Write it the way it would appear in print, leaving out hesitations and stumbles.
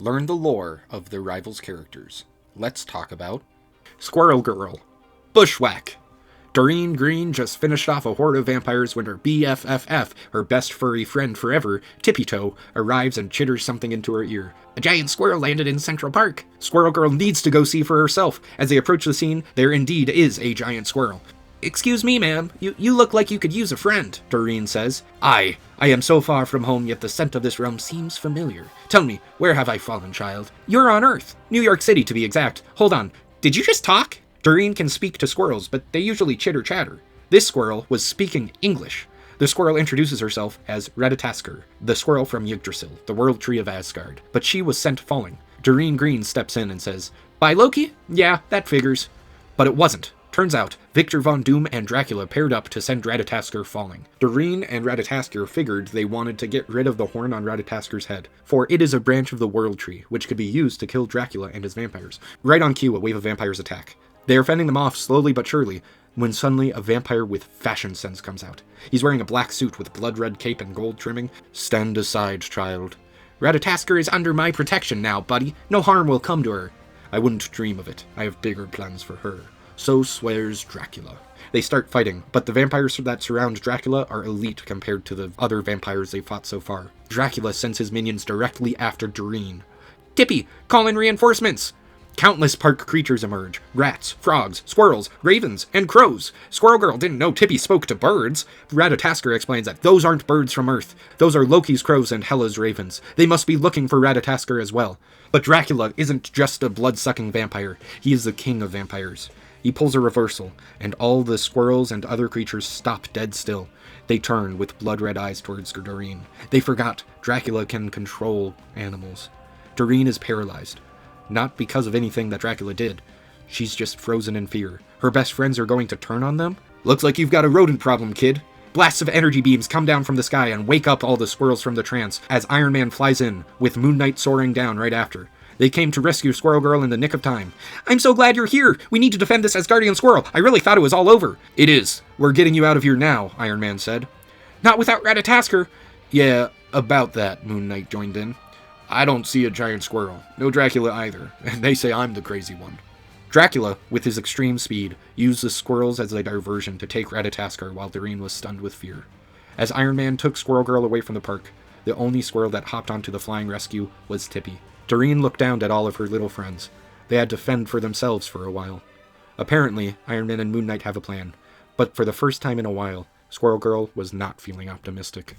Learn the lore of the rivals' characters. Let's talk about Squirrel Girl, Bushwack. Doreen Green just finished off a horde of vampires when her BFFF, her best furry friend forever, Tippy Toe, arrives and chitters something into her ear. A giant squirrel landed in Central Park. Squirrel Girl needs to go see for herself. As they approach the scene, there indeed is a giant squirrel. "Excuse me, ma'am. You look like you could use a friend," Doreen says. I am so far from home, yet the scent of this realm seems familiar. Tell me, where have I fallen, child? You're on Earth. New York City, to be exact. Hold on. Did you just talk? Doreen can speak to squirrels, but they usually chitter-chatter. This squirrel was speaking English. The squirrel introduces herself as Radatasker, the squirrel from Yggdrasil, the world tree of Asgard. But she was sent falling. Doreen Green steps in and says, "By Loki? Yeah, that figures." But it wasn't. Turns out, Victor Von Doom and Dracula paired up to send Radatasker falling. Doreen and Radatasker figured they wanted to get rid of the horn on Radatasker's head, for it is a branch of the world tree, which could be used to kill Dracula and his vampires. Right on cue, a wave of vampires attack. They are fending them off slowly but surely, when suddenly a vampire with fashion sense comes out. He's wearing a black suit with blood-red cape and gold trimming. "Stand aside, child. Radatasker is under my protection now, buddy. No harm will come to her." "I wouldn't dream of it. I have bigger plans for her. So swears Dracula." They start fighting, but the vampires that surround Dracula are elite compared to the other vampires they've fought so far. Dracula sends his minions directly after Doreen. "Tippy, call in reinforcements!" Countless park creatures emerge. Rats, frogs, squirrels, ravens, and crows. Squirrel Girl didn't know Tippy spoke to birds. Radatasker explains that those aren't birds from Earth. Those are Loki's crows and Hela's ravens. They must be looking for Radatasker as well. But Dracula isn't just a blood-sucking vampire. He is the king of vampires. He pulls a reversal, and all the squirrels and other creatures stop dead still. They turn with blood-red eyes towards Doreen. They forgot Dracula can control animals. Doreen is paralyzed. Not because of anything that Dracula did. She's just frozen in fear. Her best friends are going to turn on them? "Looks like you've got a rodent problem, kid." Blasts of energy beams come down from the sky and wake up all the squirrels from the trance as Iron Man flies in, with Moon Knight soaring down right after. They came to rescue Squirrel Girl in the nick of time. "I'm so glad you're here! We need to defend this Asgardian squirrel! I really thought it was all over!" "It is. We're getting you out of here now," Iron Man said. "Not without Radatasker!" "Yeah, about that," Moon Knight joined in. "I don't see a giant squirrel. No Dracula either. And they say I'm the crazy one." Dracula, with his extreme speed, used the squirrels as a diversion to take Radatasker while Doreen was stunned with fear. As Iron Man took Squirrel Girl away from the park, the only squirrel that hopped onto the flying rescue was Tippy. Doreen looked down at all of her little friends. They had to fend for themselves for a while. Apparently, Iron Man and Moon Knight have a plan. But for the first time in a while, Squirrel Girl was not feeling optimistic.